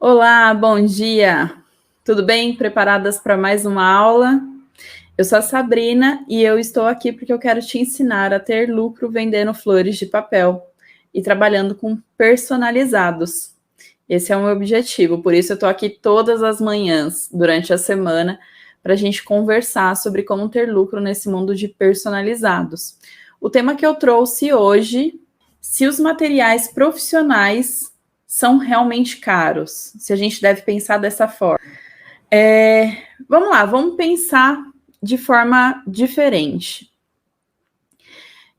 Olá, bom dia. Tudo bem? Preparadas para mais uma aula? Eu sou a Sabrina e eu estou aqui porque eu quero te ensinar a ter lucro vendendo flores de papel e trabalhando com personalizados. Esse é o meu objetivo, por isso eu estou aqui todas as manhãs durante a semana para a gente conversar sobre como ter lucro nesse mundo de personalizados. O tema que eu trouxe hoje, se os materiais profissionais são realmente caros, se a gente deve pensar dessa forma. Vamos lá, vamos pensar de forma diferente.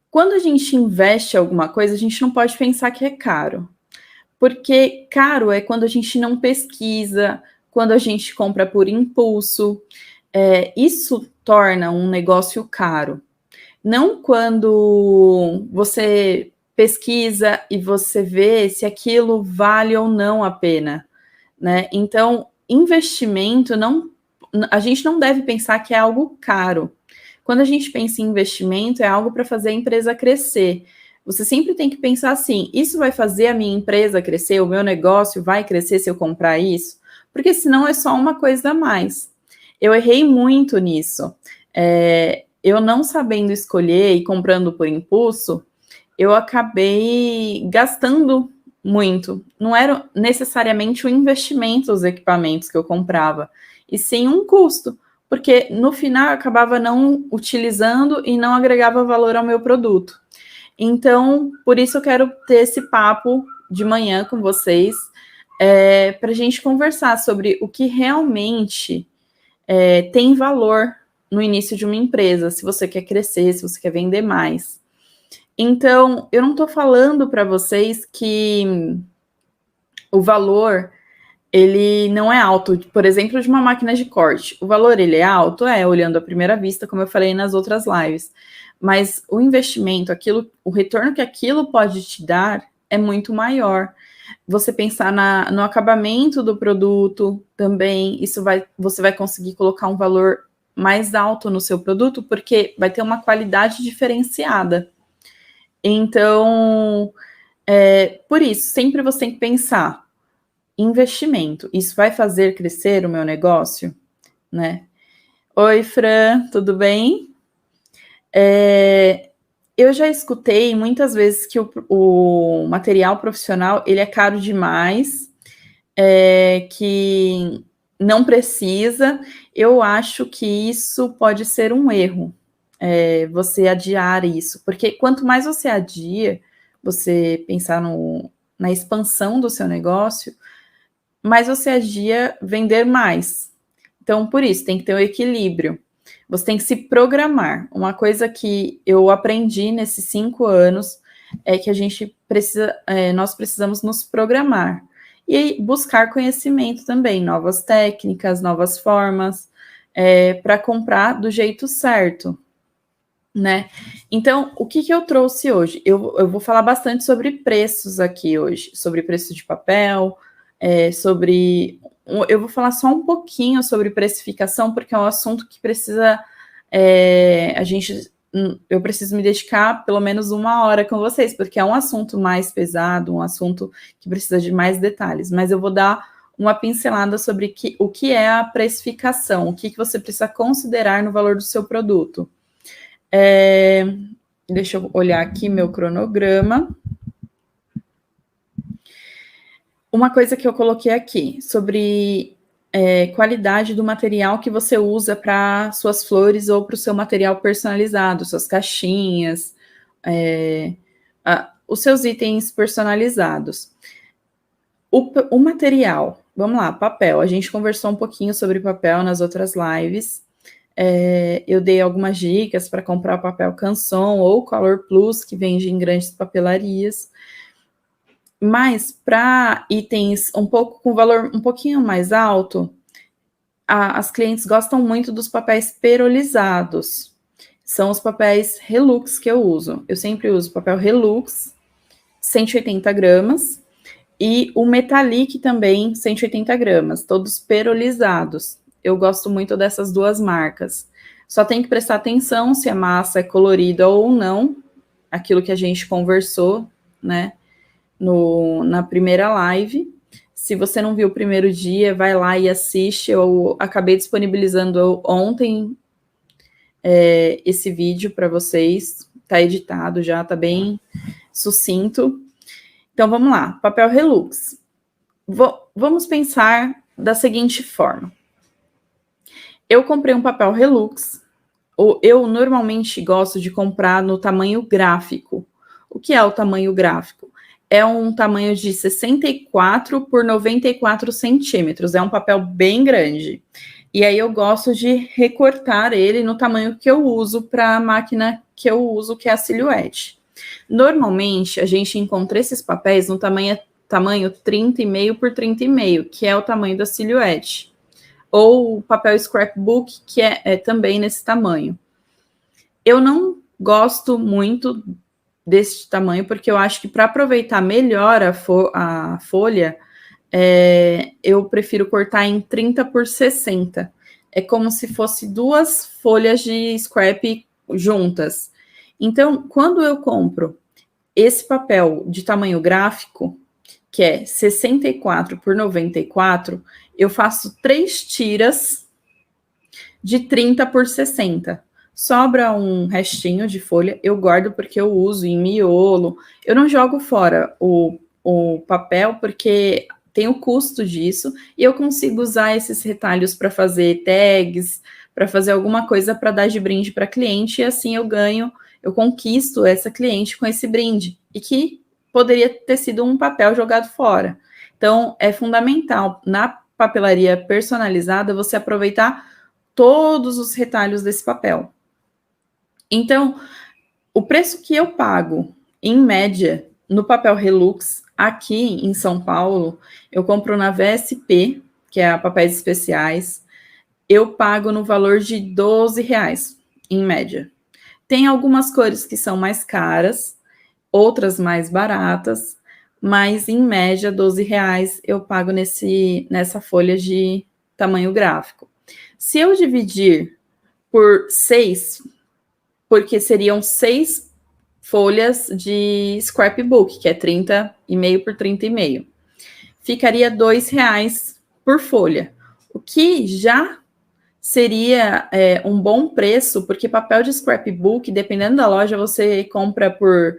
Quando a gente investe em alguma coisa, a gente não pode pensar que é caro, porque caro é quando a gente não pesquisa, quando a gente compra por impulso, isso torna um negócio caro. Não quando você pesquisa e você vê se aquilo vale ou não a pena, né? Então, investimento a gente não deve pensar que é algo caro. Quando a gente pensa em investimento, é algo para fazer a empresa crescer. Você sempre tem que pensar assim: isso vai fazer a minha empresa crescer, o meu negócio vai crescer se eu comprar isso? Porque senão é só uma coisa a mais. Eu errei muito nisso. Eu não sabendo escolher e comprando por impulso, eu acabei gastando muito. Não era necessariamente o investimento os equipamentos que eu comprava, e sim um custo, porque no final eu acabava não utilizando e não agregava valor ao meu produto. Então, por isso eu quero ter esse papo de manhã com vocês, para a gente conversar sobre o que realmente tem valor no início de uma empresa, se você quer crescer, se você quer vender mais. Então, eu não estou falando para vocês que o valor ele não é alto. Por exemplo, de uma máquina de corte. O valor ele é alto? Olhando à primeira vista, como eu falei nas outras lives. Mas o investimento, o retorno que aquilo pode te dar é muito maior. Você pensar no acabamento do produto também, você vai conseguir colocar um valor mais alto no seu produto, porque vai ter uma qualidade diferenciada. Então, por isso, sempre você tem que pensar: investimento, isso vai fazer crescer o meu negócio, né? Oi, Fran, tudo bem? Eu já escutei muitas vezes que o material profissional ele é caro demais, que não precisa. Eu acho que isso pode ser um erro, você adiar isso, porque quanto mais você adia, você pensar na expansão do seu negócio, mais você adia vender mais. Então, por isso, tem que ter um equilíbrio. Você tem que se programar. Uma coisa que eu aprendi nesses 5 anos é que nós precisamos nos programar e buscar conhecimento também, novas técnicas, novas formas, para comprar do jeito certo, né? Então, o que eu trouxe hoje? Eu vou falar bastante sobre preços aqui hoje, sobre preço de papel, eu vou falar só um pouquinho sobre precificação, porque é um assunto que precisa, eu preciso me dedicar pelo menos 1 hora com vocês, porque é um assunto mais pesado, um assunto que precisa de mais detalhes, mas eu vou dar uma pincelada sobre o que é a precificação, o que você precisa considerar no valor do seu produto. Deixa eu olhar aqui meu cronograma. Uma coisa que eu coloquei aqui sobre qualidade do material que você usa para suas flores ou para o seu material personalizado, suas caixinhas, os seus itens personalizados. O material, vamos lá, papel. A gente conversou um pouquinho sobre papel nas outras lives. Eu dei algumas dicas para comprar papel Canson ou Color Plus, que vende em grandes papelarias. Mas para itens com valor um pouquinho mais alto, as clientes gostam muito dos papéis perolizados. São os papéis Relux que eu uso. Eu sempre uso papel Relux, 180 gramas, e o Metallic também, 180 gramas, todos perolizados. Eu gosto muito dessas duas marcas. Só tem que prestar atenção se a massa é colorida ou não, aquilo que a gente conversou, né, na primeira live. Se você não viu o primeiro dia, vai lá e assiste. Eu acabei disponibilizando ontem esse vídeo para vocês. Tá editado já, tá bem sucinto. Então, vamos lá. Papel Relux. Vamos pensar da seguinte forma. Eu comprei um papel Relux. Eu normalmente gosto de comprar no tamanho gráfico. O que é o tamanho gráfico? É um tamanho de 64 por 94 centímetros. É um papel bem grande. E aí eu gosto de recortar ele no tamanho que eu uso para a máquina que eu uso, que é a Silhouette. Normalmente, a gente encontra esses papéis no tamanho 30,5 por 30,5, que é o tamanho da Silhouette. Ou o papel scrapbook, que é também nesse tamanho. Eu não gosto muito desse tamanho, porque eu acho que para aproveitar melhor a folha, eu prefiro cortar em 30 por 60. É como se fosse 2 folhas de scrap juntas. Então, quando eu compro esse papel de tamanho gráfico, que é 64 por 94, eu faço 3 tiras de 30 por 60. Sobra um restinho de folha, eu guardo porque eu uso em miolo. Eu não jogo fora o papel porque tem o custo disso e eu consigo usar esses retalhos para fazer tags, para fazer alguma coisa para dar de brinde para cliente, e assim eu conquisto essa cliente com esse brinde, e que poderia ter sido um papel jogado fora. Então, é fundamental na papelaria personalizada você aproveitar todos os retalhos desse papel. Então, o preço que eu pago, em média, no papel Relux, aqui em São Paulo, eu compro na VSP, que é a Papéis Especiais, eu pago no valor de R$12, em média. Tem algumas cores que são mais caras, outras mais baratas, mas em média, R$12 eu pago nessa folha de tamanho gráfico. Se eu dividir por 6, porque seriam 6 folhas de scrapbook, que é 30,5 por 30,5. Ficaria R$2 por folha, o que já seria um bom preço, porque papel de scrapbook, dependendo da loja, você compra por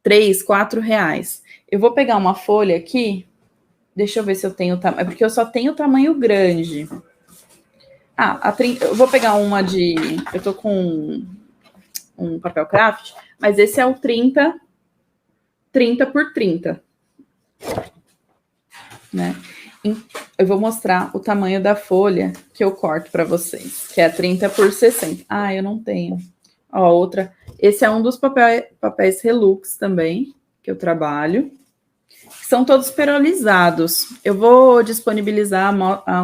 R$3, R$4. Eu vou pegar uma folha aqui, deixa eu ver se eu tenho tamanho, porque eu só tenho tamanho grande. Eu vou pegar uma eu tô com um papel craft, mas esse é o 30 por 30, né? Eu vou mostrar o tamanho da folha que eu corto para vocês, que é 30 por 60. Eu não tenho. Ó, outra. Esse é um dos papéis Relux também, que eu trabalho. São todos perolizados. Eu vou disponibilizar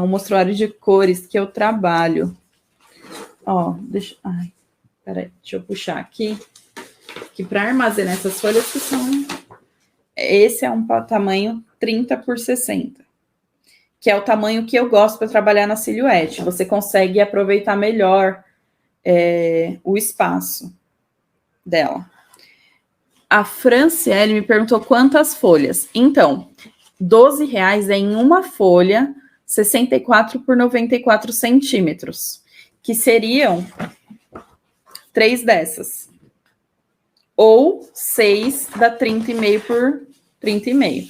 o mostruário de cores que eu trabalho. Ó, peraí, deixa eu puxar aqui. Que para armazenar essas folhas que são... Esse é um tamanho 30 por 60. Que é o tamanho que eu gosto para trabalhar na Silhouette. Você consegue aproveitar melhor o espaço dela. A Franciele me perguntou quantas folhas. Então, R$12 é em uma folha, 64 por 94 centímetros, que seriam 3 dessas. Ou 6 da 30,5 por 30,5.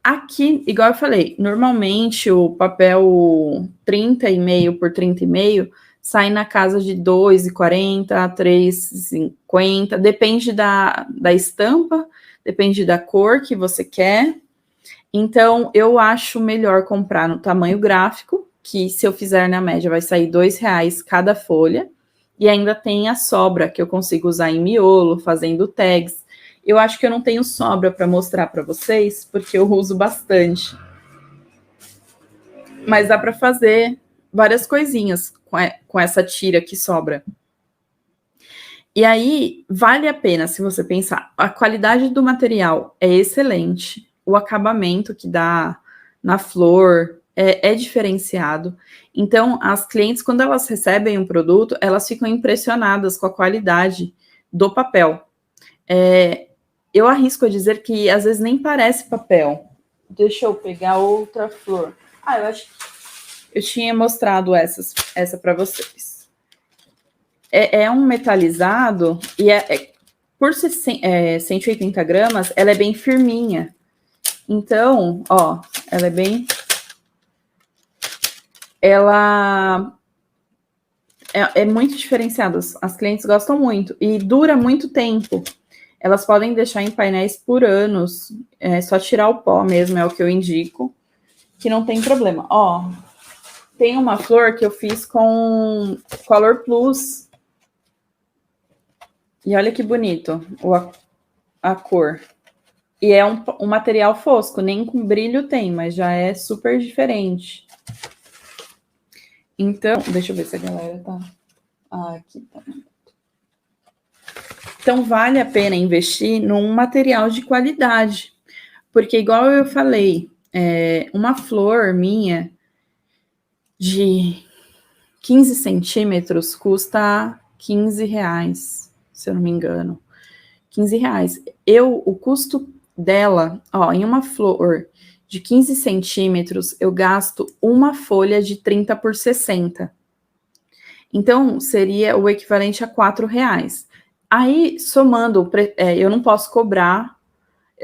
Aqui, igual eu falei, normalmente o papel 30,5 por 30,5 sai na casa de R$2,40 a R$3,50, depende da estampa, depende da cor que você quer. Então, eu acho melhor comprar no tamanho gráfico, que se eu fizer na média vai sair R$2 cada folha, e ainda tem a sobra, que eu consigo usar em miolo, fazendo tags. Eu acho que eu não tenho sobra para mostrar para vocês, porque eu uso bastante. Mas dá para fazer várias coisinhas com essa tira que sobra. E aí, vale a pena, se você pensar, a qualidade do material é excelente, o acabamento que dá na flor é diferenciado. Então, as clientes, quando elas recebem um produto, elas ficam impressionadas com a qualidade do papel. Eu arrisco a dizer que, às vezes, nem parece papel, Deixa eu pegar outra flor. Eu acho que eu tinha mostrado essa para vocês. É um metalizado e por ser 180 gramas, ela é bem firminha. Então, ó, ela é bem... Ela é muito diferenciada. As clientes gostam muito e dura muito tempo. Elas podem deixar em painéis por anos. É só tirar o pó mesmo, é o que eu indico, que não tem problema. Ó, tem uma flor que eu fiz com Color Plus. E olha que bonito a cor. E é um material fosco, nem com brilho tem, mas já é super diferente. Então, deixa eu ver se a galera tá... aqui tá. Então, vale a pena investir num material de qualidade. Porque, igual eu falei, uma flor minha de 15 centímetros custa R$15, se eu não me engano. R$15. O custo dela, ó, em uma flor de 15 centímetros, eu gasto uma folha de 30 por 60. Então, seria o equivalente a R$4. Aí, somando, eu não posso cobrar,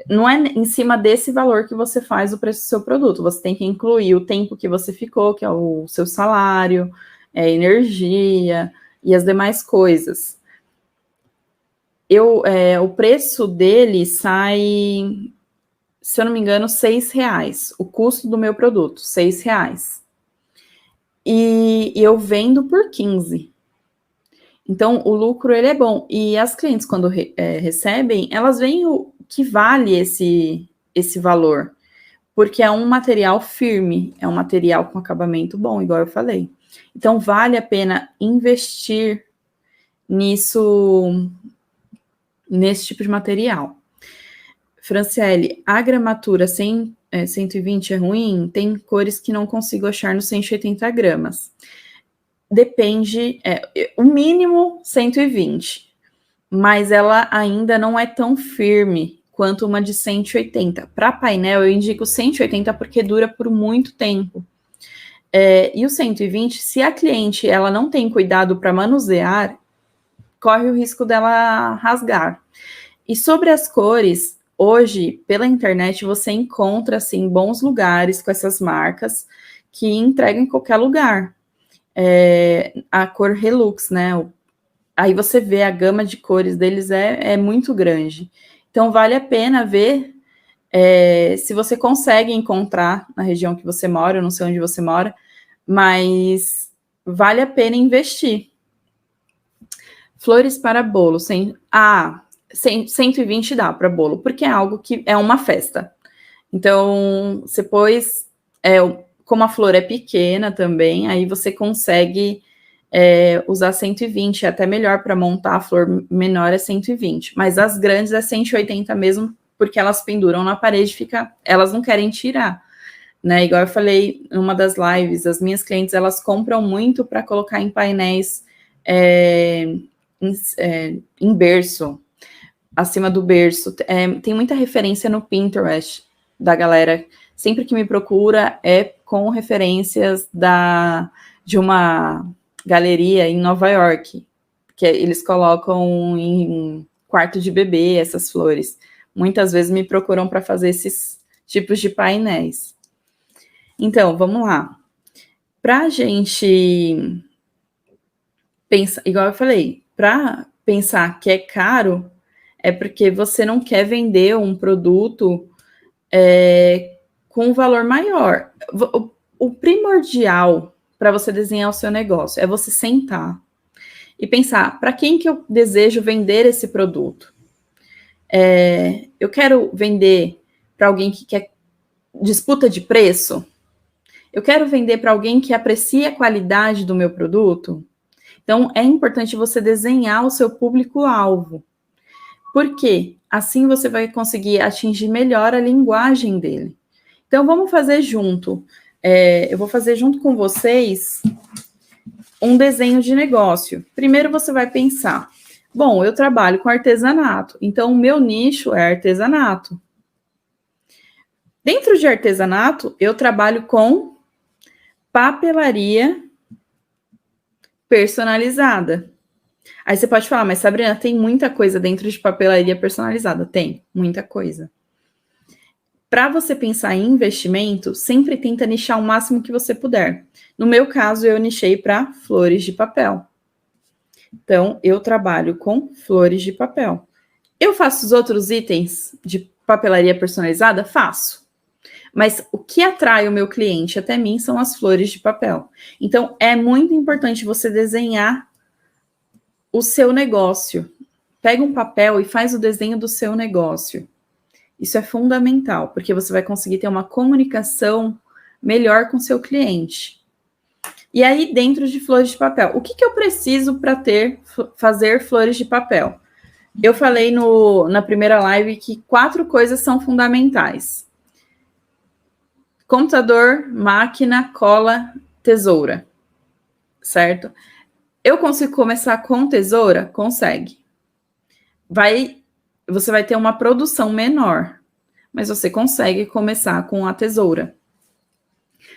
não é em cima desse valor que você faz o preço do seu produto, você tem que incluir o tempo que você ficou, que é o seu salário, energia e as demais coisas. O preço dele sai, se eu não me engano, R$6. O custo do meu produto, R$6. E eu vendo por 15. Então, o lucro, ele é bom. E as clientes, quando recebem, elas veem o que vale esse valor. Porque é um material firme, é um material com acabamento bom, igual eu falei. Então, vale a pena investir nesse tipo de material. Franciele, a gramatura 120 é ruim? Tem cores que não consigo achar no 180 gramas. Depende, o mínimo 120, mas ela ainda não é tão firme quanto uma de 180. Para painel, eu indico 180 porque dura por muito tempo. E o 120, se a cliente ela não tem cuidado para manusear, corre o risco dela rasgar. E sobre as cores, hoje, pela internet, você encontra, assim, bons lugares com essas marcas que entregam em qualquer lugar. A cor Relux, né? Aí você vê a gama de cores deles é muito grande. Então, vale a pena ver se você consegue encontrar na região que você mora, eu não sei onde você mora, mas vale a pena investir. Flores para bolo, 120 dá para bolo, porque é algo que é uma festa. Então, você pôs, como a flor é pequena também, aí você consegue usar 120, é até melhor para montar a flor menor é 120, mas as grandes é 180 mesmo, porque elas penduram na parede, elas não querem tirar, né? Igual eu falei numa das lives, as minhas clientes, elas compram muito para colocar em painéis em berço, acima do berço. Tem muita referência no Pinterest da galera, sempre que me procura é com referências de uma galeria em Nova York, que eles colocam em quarto de bebê essas flores. Muitas vezes me procuram para fazer esses tipos de painéis. Então, vamos lá. Para a gente pensar, igual eu falei, para pensar que é caro, é porque você não quer vender um produto com um valor maior. O primordial para você desenhar o seu negócio é você sentar e pensar, para quem que eu desejo vender esse produto? Eu quero vender para alguém que quer disputa de preço? Eu quero vender para alguém que aprecia a qualidade do meu produto? Então, é importante você desenhar o seu público-alvo. Por quê? Assim você vai conseguir atingir melhor a linguagem dele. Então, vamos fazer junto. Eu vou fazer junto com vocês um desenho de negócio. Primeiro você vai pensar, bom, eu trabalho com artesanato, então o meu nicho é artesanato. Dentro de artesanato, eu trabalho com papelaria personalizada. Aí você pode falar, mas Sabrina, tem muita coisa dentro de papelaria personalizada. Tem, muita coisa. Para você pensar em investimento, sempre tenta nichar o máximo que você puder. No meu caso, eu nichei para flores de papel. Então, eu trabalho com flores de papel. Eu faço os outros itens de papelaria personalizada? Faço. Mas o que atrai o meu cliente até mim são as flores de papel. Então, é muito importante você desenhar o seu negócio. Pega um papel e faz o desenho do seu negócio. Isso é fundamental, porque você vai conseguir ter uma comunicação melhor com seu cliente. E aí, dentro de flores de papel, o que eu preciso para fazer flores de papel? Eu falei na primeira live que 4 coisas são fundamentais. Computador, máquina, cola, tesoura. Certo? Eu consigo começar com tesoura? Consegue. Você vai ter uma produção menor, mas você consegue começar com a tesoura.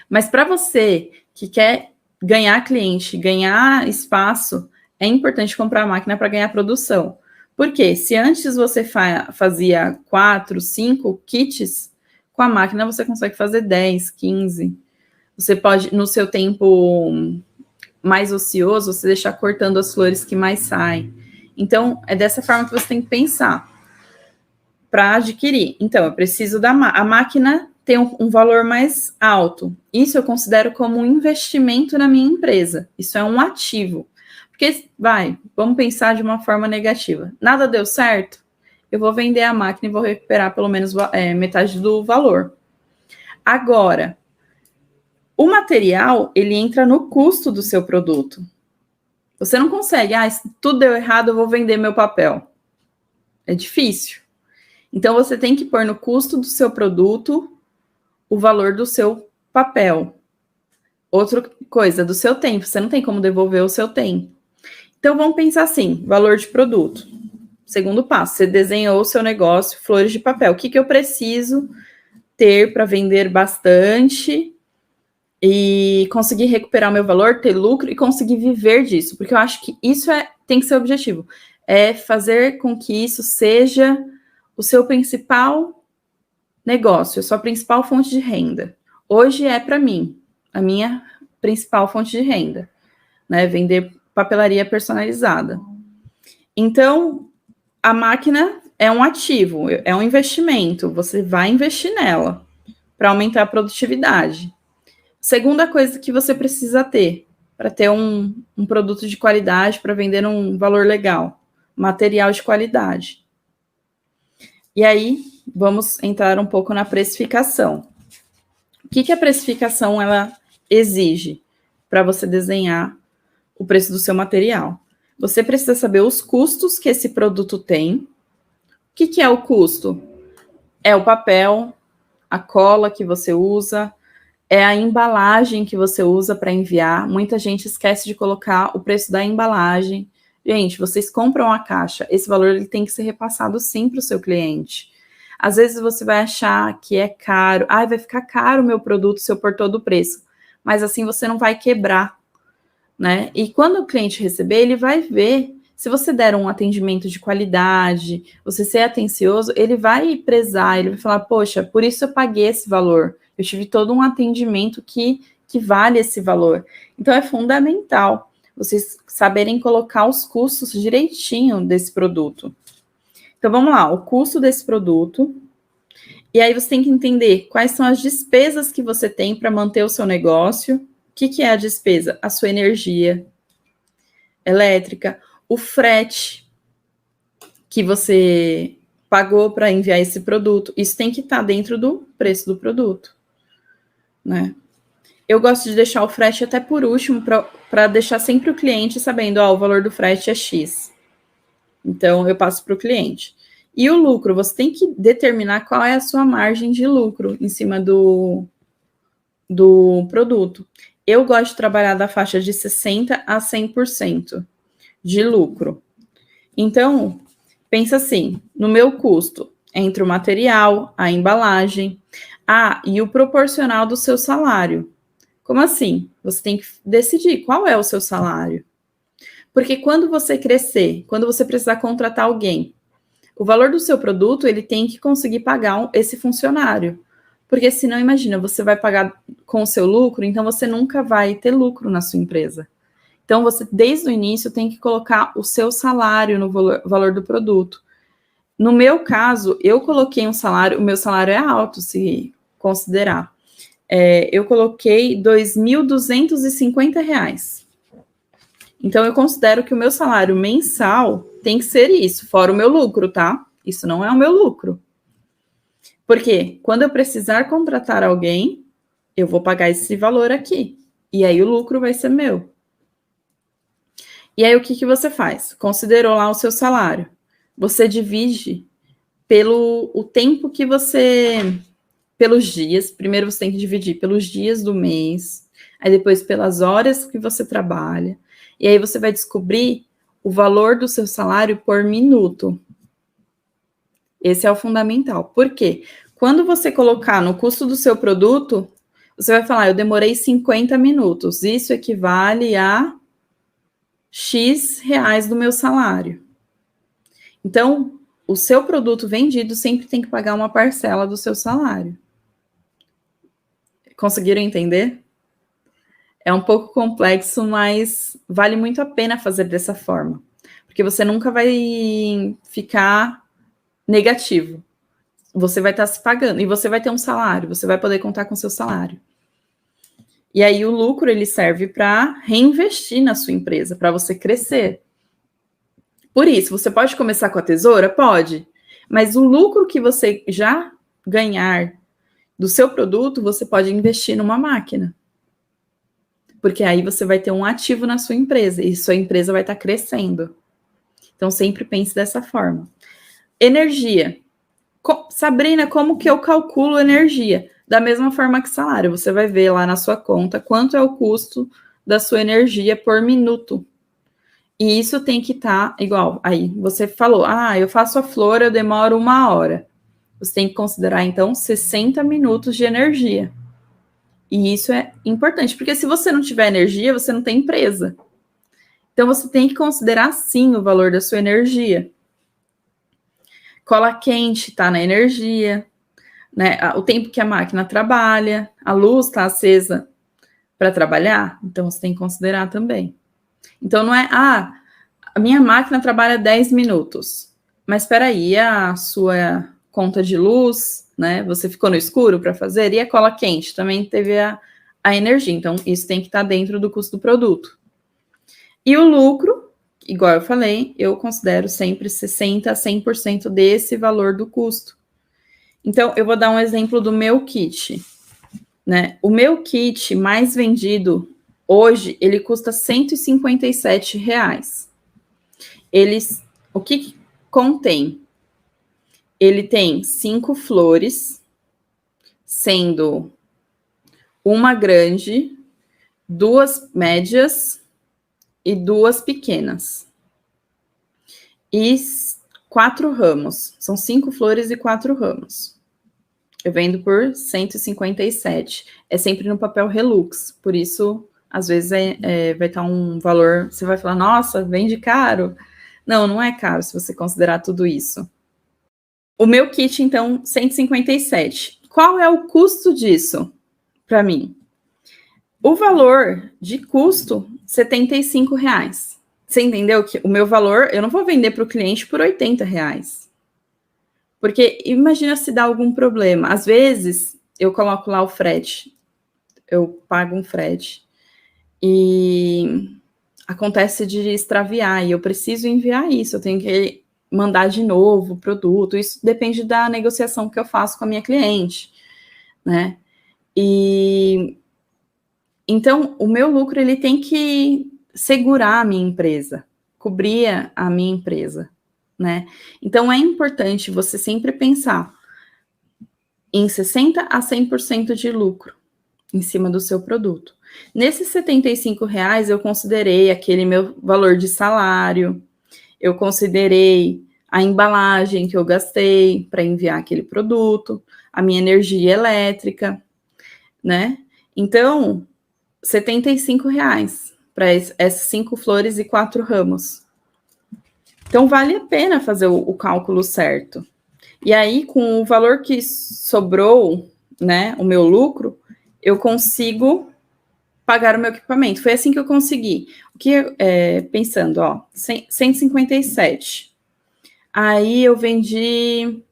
Mas para você que quer ganhar cliente, ganhar espaço, é importante comprar a máquina para ganhar produção. Porque se antes você fazia 4, 5 kits, com a máquina você consegue fazer 10, 15. Você pode, no seu tempo mais ocioso, você deixar cortando as flores que mais saem. Então, é dessa forma que você tem que pensar para adquirir. Então, eu preciso a máquina tem um valor mais alto. Isso eu considero como um investimento na minha empresa. Isso é um ativo. Porque, vamos pensar de uma forma negativa. Nada deu certo? Eu vou vender a máquina e vou recuperar pelo menos metade do valor. Agora, o material, ele entra no custo do seu produto. Você não consegue, se tudo deu errado, eu vou vender meu papel. É difícil. Então, você tem que pôr no custo do seu produto o valor do seu papel. Outra coisa, do seu tempo. Você não tem como devolver o seu tempo. Então, vamos pensar assim, valor de produto. Segundo passo, você desenhou o seu negócio, flores de papel. O que eu preciso ter para vender bastante e conseguir recuperar o meu valor, ter lucro e conseguir viver disso? Porque eu acho que isso tem que ser o objetivo. É fazer com que isso seja o seu principal negócio, a sua principal fonte de renda. Hoje é, para mim, a minha principal fonte de renda, né? Vender papelaria personalizada. Então, a máquina é um ativo, é um investimento. Você vai investir nela para aumentar a produtividade. Segunda coisa que você precisa ter para ter um produto de qualidade, para vender um valor legal, material de qualidade. E aí, vamos entrar um pouco na precificação. O que a precificação ela exige para você desenhar o preço do seu material? Você precisa saber os custos que esse produto tem. O que é o custo? É o papel, a cola que você usa, é a embalagem que você usa para enviar. Muita gente esquece de colocar o preço da embalagem. Gente, vocês compram a caixa, esse valor ele tem que ser repassado sim para o seu cliente. Às vezes você vai achar que é caro, vai ficar caro o meu produto se eu pôr todo o preço, mas assim você não vai quebrar, né? E quando o cliente receber, ele vai ver, se você der um atendimento de qualidade, você ser atencioso, ele vai prezar, ele vai falar, poxa, por isso eu paguei esse valor, eu tive todo um atendimento que vale esse valor. Então é fundamental vocês saberem colocar os custos direitinho desse produto. Então, vamos lá, o custo desse produto. E aí você tem que entender quais são as despesas que você tem para manter o seu negócio. O que é a despesa? A sua energia elétrica, o frete que você pagou para enviar esse produto. Isso tem que estar dentro do preço do produto, né? Eu gosto de deixar o frete até por último, para deixar sempre o cliente sabendo, o valor do frete é X. Então, eu passo para o cliente. E o lucro, você tem que determinar qual é a sua margem de lucro em cima do produto. Eu gosto de trabalhar da faixa de 60% a 100% de lucro. Então, pensa assim, no meu custo, entre o material, a embalagem, Ah, e o proporcional do seu salário. Como assim? Você tem que decidir qual é o seu salário. Porque quando você crescer, quando você precisar contratar alguém, o valor do seu produto, ele tem que conseguir pagar esse funcionário. Porque senão, imagina, você vai pagar com o seu lucro, então você nunca vai ter lucro na sua empresa. Então, você, desde o início, tem que colocar o seu salário no valor do produto. No meu caso, eu coloquei um salário, o meu salário é alto, se considerar. Eu coloquei R$ 2.250. Então, eu considero que o meu salário mensal tem que ser isso, fora o meu lucro, tá? Isso não é o meu lucro. Porque quando eu precisar contratar alguém, eu vou pagar esse valor aqui. E aí o lucro vai ser meu. E aí o que você faz? Considerou lá o seu salário. Você divide pelo o tempo que você... Pelos dias. Primeiro você tem que dividir pelos dias do mês. Aí depois pelas horas que você trabalha. E aí você vai descobrir o valor do seu salário por minuto. Esse é o fundamental. Por quê? Quando você colocar no custo do seu produto, você vai falar, eu demorei 50 minutos. Isso equivale a X reais do meu salário. Então, o seu produto vendido sempre tem que pagar uma parcela do seu salário. Conseguiram entender? É um pouco complexo, mas vale muito a pena fazer dessa forma. Porque você nunca vai ficar negativo. Você vai estar se pagando e você vai ter um salário, você vai poder contar com seu salário. E aí o lucro ele serve para reinvestir na sua empresa, para você crescer. Por isso, você pode começar com a tesoura? Pode. Mas o lucro que você já ganhar do seu produto, você pode investir numa máquina. Porque aí você vai ter um ativo na sua empresa e sua empresa vai estar crescendo. Então, sempre pense dessa forma. Energia. Sabrina, como que eu calculo energia? Da mesma forma que salário. Você vai ver lá na sua conta quanto é o custo da sua energia por minuto. E isso tem que estar igual. Aí, você falou, eu faço a flor, eu demoro 1 hora. Você tem que considerar, então, 60 minutos de energia. E isso é importante, porque se você não tiver energia, você não tem empresa. Então, você tem que considerar, sim, o valor da sua energia. Cola quente está na energia, né? O tempo que a máquina trabalha, a luz está acesa para trabalhar, então você tem que considerar também. Então, não é, a minha máquina trabalha 10 minutos, mas espera aí, a sua conta de luz, né? Você ficou no escuro para fazer, e a cola quente também teve a energia, então isso tem que estar dentro do custo do produto. E o lucro, igual eu falei, eu considero sempre 60% a 100% desse valor do custo. Então, eu vou dar um exemplo do meu kit, né? O meu kit mais vendido hoje, ele custa R$ 157. O que contém? Ele tem 5 flores, sendo uma grande, 2 médias e 2 pequenas. E 4 ramos. São 5 flores e 4 ramos. Eu vendo por 157. É sempre no papel Relux. Por isso, às vezes, vai estar um valor... Você vai falar, nossa, vende caro. Não, não é caro se você considerar tudo isso. O meu kit, então, 157. Qual é o custo disso para mim? O valor de custo, R$ 75. Você entendeu que o meu valor, eu não vou vender para o cliente por R$ 80. Porque imagina se dá algum problema. Às vezes, eu coloco lá o frete. Eu pago um frete. E acontece de extraviar. E eu preciso enviar isso. Eu tenho que mandar de novo o produto. Isso depende da negociação que eu faço com a minha cliente, né? E... Então, o meu lucro, ele tem que segurar a minha empresa, cobrir a minha empresa, né? Então, é importante você sempre pensar em 60% a 100% de lucro em cima do seu produto. Nesses R$ 75, eu considerei aquele meu valor de salário, eu considerei a embalagem que eu gastei para enviar aquele produto, a minha energia elétrica, né? Então, R$ 75 para essas 5 flores e 4 ramos. Então, vale a pena fazer o cálculo certo. E aí, com o valor que sobrou, né, o meu lucro, eu consigo pagar o meu equipamento. Foi assim que eu consegui. O que, pensando, ó, 157. Aí eu vendi,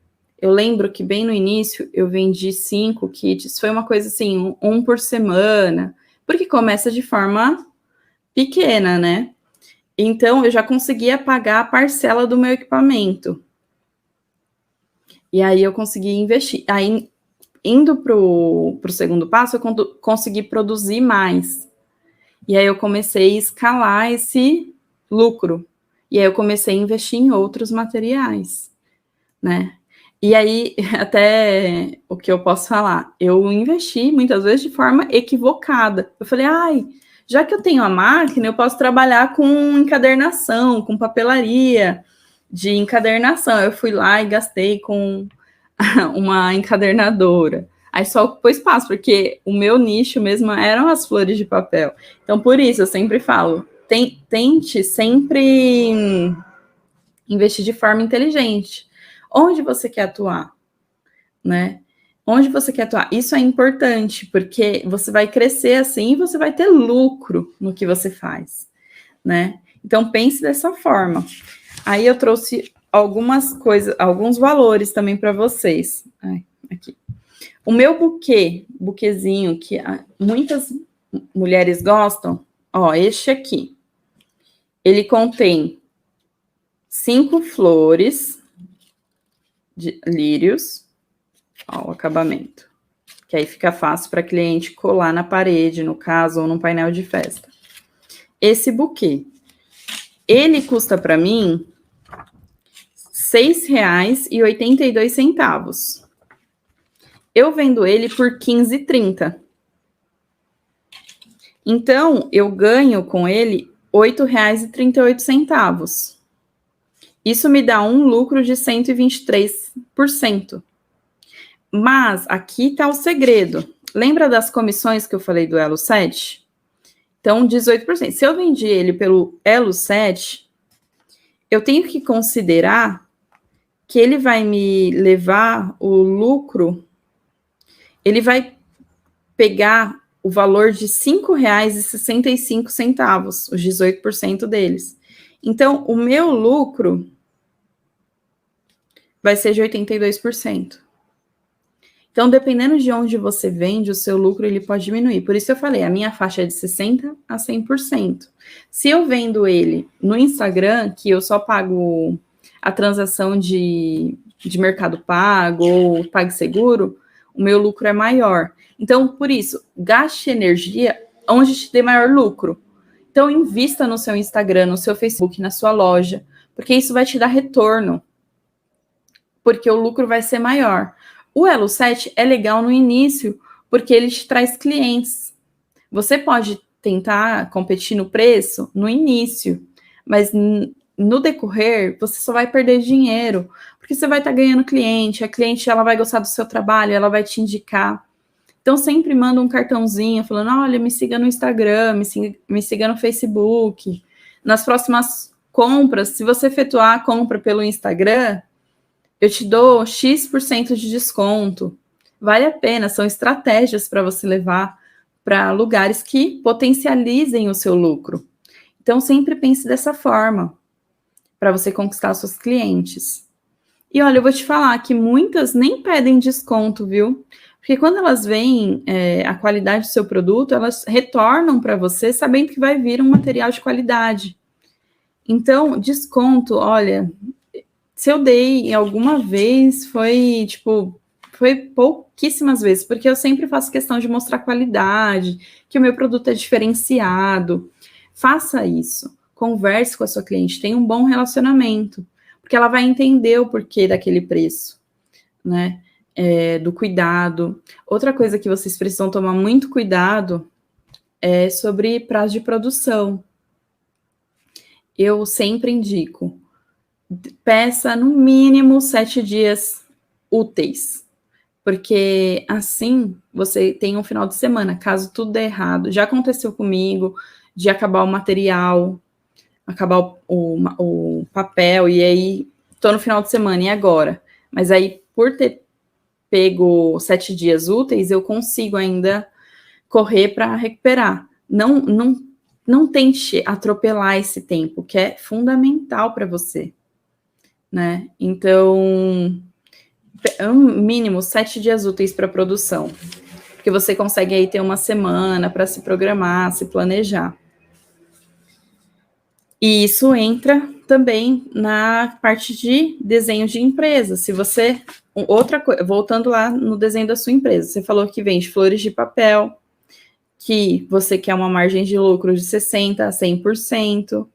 eu lembro que bem no início eu vendi 5 kits, foi uma coisa assim, um por semana, porque começa de forma pequena, né? Então eu já conseguia pagar a parcela do meu equipamento. E aí eu consegui investir. Aí, indo para o segundo passo, eu consegui produzir mais. E aí eu comecei a escalar esse lucro. E aí eu comecei a investir em outros materiais, né? E aí, até o que eu posso falar, eu investi muitas vezes de forma equivocada. Eu falei, ai, já que eu tenho a máquina, eu posso trabalhar com encadernação, com papelaria de encadernação. Eu fui lá e gastei com uma encadernadora. Aí só ocupou espaço, porque o meu nicho mesmo eram as flores de papel. Então, por isso, eu sempre falo, tente sempre investir de forma inteligente. Onde você quer atuar, né? Onde você quer atuar? Isso é importante, porque você vai crescer assim e você vai ter lucro no que você faz, né? Então, pense dessa forma. Aí eu trouxe algumas coisas, alguns valores também para vocês. Aqui. O meu buquezinho, que muitas mulheres gostam, ó, este aqui. Ele contém 5 flores de lírios, ó, o acabamento. Que aí fica fácil para cliente colar na parede, no caso, ou num painel de festa. Esse buquê, ele custa para mim R$ 6,82. Eu vendo ele por R$ 15,30. Então, eu ganho com ele R$ 8,38. Isso me dá um lucro de 123%. Mas aqui está o segredo. Lembra das comissões que eu falei do Elo 7? Então, 18%. Se eu vendi ele pelo Elo 7, eu tenho que considerar que ele vai me levar o lucro, ele vai pegar o valor de R$ 5,65, os 18% deles. Então, o meu lucro vai ser de 82%. Então, dependendo de onde você vende, o seu lucro ele pode diminuir. Por isso eu falei, a minha faixa é de 60% a 100%. Se eu vendo ele no Instagram, que eu só pago a transação de Mercado Pago ou PagSeguro, o meu lucro é maior. Então, por isso, gaste energia onde te dê maior lucro. Então, invista no seu Instagram, no seu Facebook, na sua loja, porque isso vai te dar retorno, porque o lucro vai ser maior. O Elo 7 é legal no início, porque ele te traz clientes. Você pode tentar competir no preço no início, mas no decorrer, você só vai perder dinheiro, porque você vai estar ganhando cliente, a cliente ela vai gostar do seu trabalho, ela vai te indicar. Então, sempre manda um cartãozinho falando, olha, me siga no Instagram, me siga no Facebook. Nas próximas compras, se você efetuar a compra pelo Instagram, eu te dou X% de desconto. Vale a pena, são estratégias para você levar para lugares que potencializem o seu lucro. Então, sempre pense dessa forma, para você conquistar seus clientes. E olha, eu vou te falar que muitas nem pedem desconto, viu? Porque quando elas veem a qualidade do seu produto, elas retornam para você sabendo que vai vir um material de qualidade. Então, desconto, olha, se eu dei alguma vez, foi pouquíssimas vezes, porque eu sempre faço questão de mostrar qualidade, que o meu produto é diferenciado. Faça isso, converse com a sua cliente, tenha um bom relacionamento, porque ela vai entender o porquê daquele preço, né? Do cuidado. Outra coisa que vocês precisam tomar muito cuidado é sobre prazo de produção. Eu sempre indico peça no mínimo 7 dias úteis, porque assim você tem um final de semana, caso tudo dê errado. Já aconteceu comigo de acabar o material, acabar o papel, e aí tô no final de semana, e agora? Mas aí, por ter pego 7 dias úteis, eu consigo ainda correr para recuperar. Não tente atropelar esse tempo, que é fundamental para você, né? Então, um mínimo 7 dias úteis para produção, porque você consegue aí ter uma semana para se programar, se planejar. E isso entra também na parte de desenho de empresa. Se você, outra coisa, voltando lá no desenho da sua empresa, você falou que vende flores de papel, que você quer uma margem de lucro de 60% a 100%,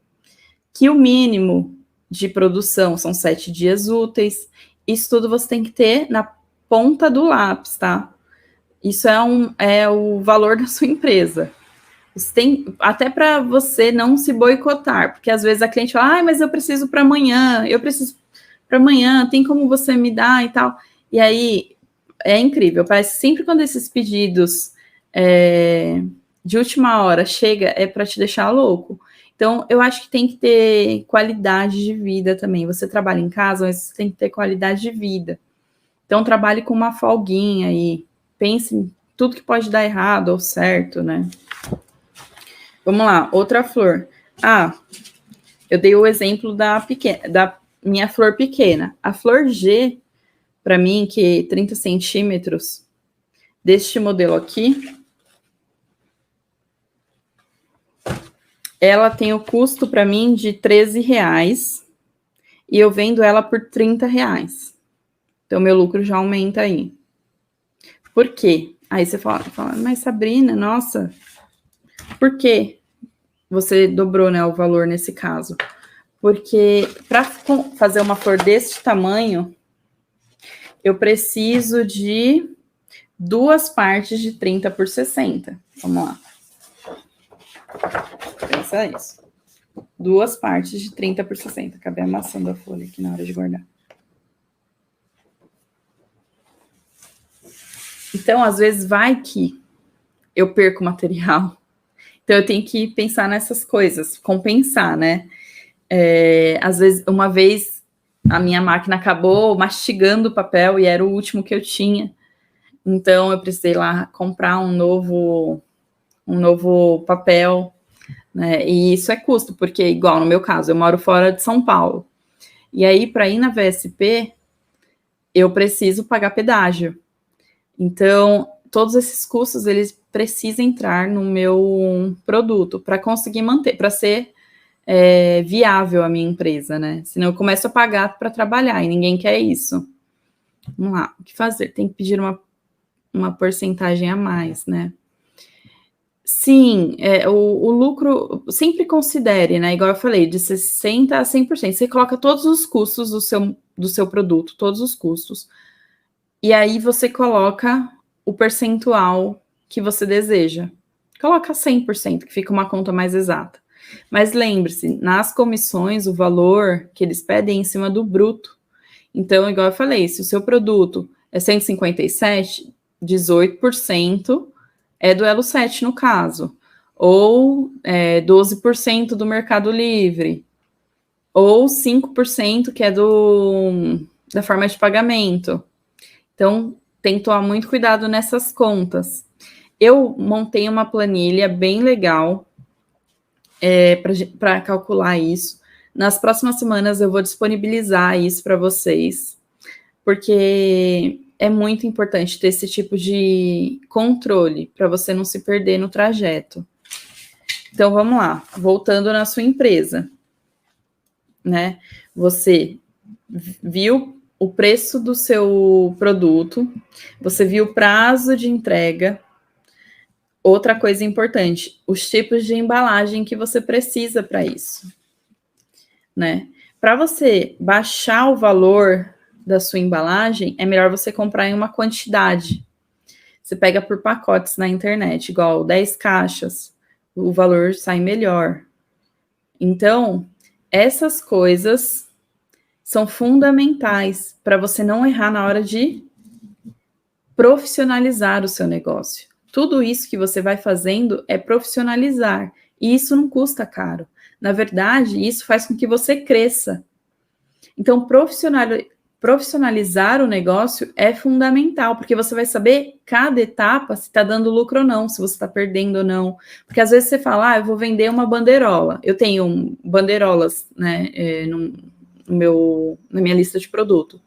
que o mínimo de produção são 7 dias úteis. Isso tudo você tem que ter na ponta do lápis, tá? Isso é o valor da sua empresa. Você tem, até para você não se boicotar, porque às vezes a cliente fala, mas eu preciso para amanhã, tem como você me dar e tal. E aí é incrível, parece que sempre quando esses pedidos de última hora chega, é para te deixar louco. Então, eu acho que tem que ter qualidade de vida também. Você trabalha em casa, mas você tem que ter qualidade de vida. Então, trabalhe com uma folguinha aí. Pense em tudo que pode dar errado ou certo, né? Vamos lá, outra flor. Eu dei o exemplo da minha flor pequena. A flor G, para mim, que é 30 centímetros, deste modelo aqui, ela tem o custo para mim de R$13 e eu vendo ela por R$30. Então, meu lucro já aumenta aí. Por quê? Aí você fala, mas Sabrina, nossa, por quê você dobrou, né, o valor nesse caso? Porque para fazer uma flor desse tamanho, eu preciso de 2 partes de 30 por 60. Vamos lá. Pensa isso. 2 partes de 30 por 60. Acabei amassando a folha aqui na hora de guardar. Então, às vezes, vai que eu perco material. Então, eu tenho que pensar nessas coisas, compensar, né? Às vezes, uma vez, a minha máquina acabou mastigando o papel e era o último que eu tinha. Então, eu precisei lá comprar um novo papel, né? E isso é custo, porque, igual no meu caso, eu moro fora de São Paulo. E aí, para ir na VSP, eu preciso pagar pedágio. Então, todos esses custos, eles precisam entrar no meu produto para conseguir manter, para ser viável a minha empresa, né? Senão eu começo a pagar para trabalhar e ninguém quer isso. Vamos lá, o que fazer? Tem que pedir uma porcentagem a mais, né? Sim, o lucro, sempre considere, né? Igual eu falei, de 60% a 100%. Você coloca todos os custos do seu produto, todos os custos, e aí você coloca o percentual que você deseja. Coloca 100%, que fica uma conta mais exata. Mas lembre-se, nas comissões, o valor que eles pedem é em cima do bruto. Então, igual eu falei, se o seu produto é 157, 18% é do Elo 7, no caso. Ou 12% do Mercado Livre. Ou 5% que é da forma de pagamento. Então, tem que tomar muito cuidado nessas contas. Eu montei uma planilha bem legal para calcular isso. Nas próximas semanas eu vou disponibilizar isso para vocês, porque é muito importante ter esse tipo de controle para você não se perder no trajeto. Então, vamos lá. Voltando na sua empresa, né? Você viu o preço do seu produto, você viu o prazo de entrega. Outra coisa importante, os tipos de embalagem que você precisa para isso, né? Para você baixar o valor da sua embalagem, é melhor você comprar em uma quantidade. Você pega por pacotes na internet, igual 10 caixas, o valor sai melhor. Então, essas coisas são fundamentais para você não errar na hora de profissionalizar o seu negócio. Tudo isso que você vai fazendo é profissionalizar, e isso não custa caro. Na verdade, isso faz com que você cresça. Então, profissionalizar o negócio é fundamental, porque você vai saber cada etapa se está dando lucro ou não, se você está perdendo ou não. Porque às vezes você fala, eu vou vender uma bandeirola. Eu tenho bandeirolas, né, na minha lista de produto.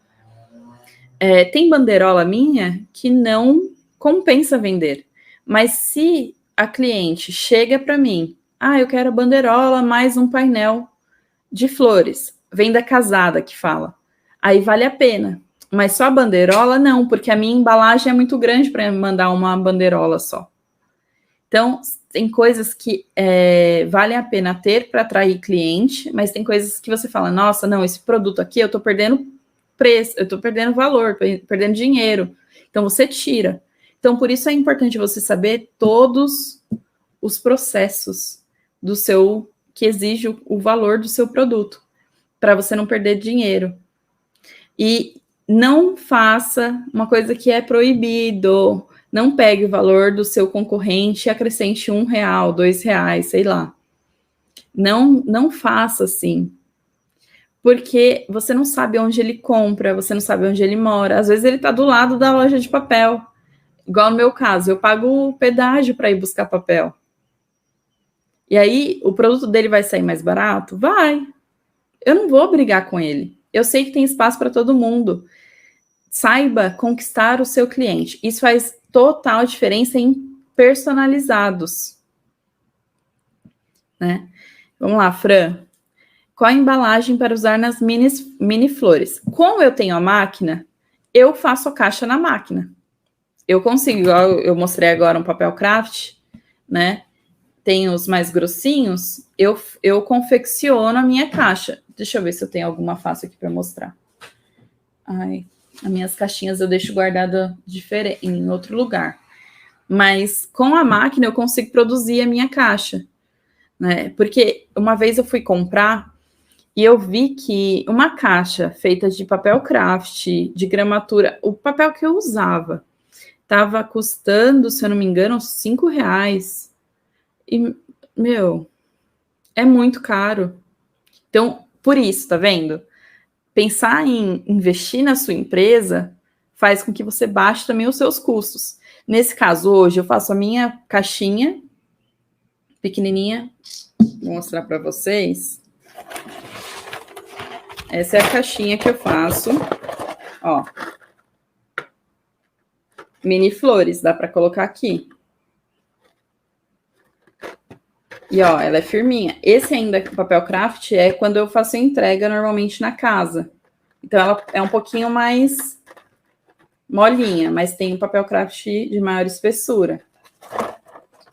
Tem bandeirola minha que não compensa vender. Mas se a cliente chega para mim, eu quero a bandeirola mais um painel de flores, venda casada que fala, aí vale a pena. Mas só a bandeirola não, porque a minha embalagem é muito grande para mandar uma bandeirola só. Então, tem coisas que vale a pena ter para atrair cliente, mas tem coisas que você fala, nossa, não, esse produto aqui eu estou perdendo preço, eu estou perdendo valor, perdendo dinheiro. Então, você tira. Então, por isso é importante você saber todos os processos que exige o valor do seu produto, para você não perder dinheiro. E não faça uma coisa que é proibido. Não pegue o valor do seu concorrente e acrescente R$1, R$2, sei lá. Não faça assim. Porque você não sabe onde ele compra, você não sabe onde ele mora. Às vezes ele está do lado da loja de papel. Igual no meu caso, eu pago o pedágio para ir buscar papel. E aí, o produto dele vai sair mais barato? Vai. Eu não vou brigar com ele. Eu sei que tem espaço para todo mundo. Saiba conquistar o seu cliente. Isso faz total diferença em personalizados. Né? Vamos lá, Fran. Qual a embalagem para usar nas mini flores? Como eu tenho a máquina, eu faço a caixa na máquina. Eu consigo, igual eu mostrei agora um papel craft, né? Tem os mais grossinhos, eu confecciono a minha caixa. Deixa eu ver se eu tenho alguma fácil aqui para mostrar. As minhas caixinhas eu deixo guardada em outro lugar. Mas com a máquina eu consigo produzir a minha caixa, né? Porque uma vez eu fui comprar e eu vi que uma caixa feita de papel craft, de gramatura, o papel que eu usava, estava custando, se eu não me engano, uns R$5. E, é muito caro. Então, por isso, tá vendo? Pensar em investir na sua empresa faz com que você baixe também os seus custos. Nesse caso, hoje, eu faço a minha caixinha pequenininha. Vou mostrar para vocês. Essa é a caixinha que eu faço. Ó. Mini flores, dá para colocar aqui. E, ó, ela é firminha. Esse ainda, papel craft, é quando eu faço a entrega normalmente na casa. Então, ela é um pouquinho mais molinha, mas tem um papel craft de maior espessura.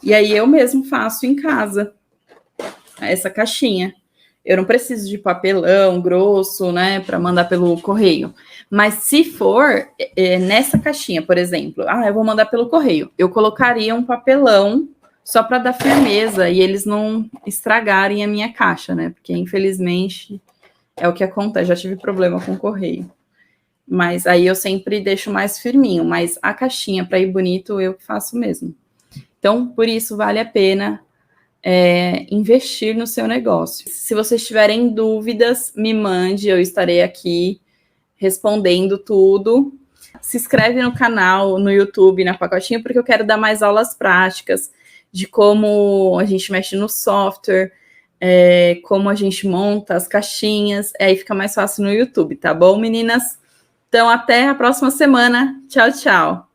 E aí, eu mesmo faço em casa essa caixinha. Eu não preciso de papelão grosso, né, para mandar pelo correio. Mas se for nessa caixinha, por exemplo, eu vou mandar pelo correio, eu colocaria um papelão só para dar firmeza e eles não estragarem a minha caixa, né? Porque, infelizmente, é o que acontece. Já tive problema com o correio. Mas aí eu sempre deixo mais firminho. Mas a caixinha, para ir bonito, eu faço mesmo. Então, por isso, vale a pena investir no seu negócio. Se vocês tiverem dúvidas, me mande. Eu estarei aqui respondendo tudo. Se inscreve no canal, no YouTube, na Pacotinho, porque eu quero dar mais aulas práticas de como a gente mexe no software, como a gente monta as caixinhas, aí fica mais fácil no YouTube, tá bom, meninas? Então, até a próxima semana. Tchau, tchau.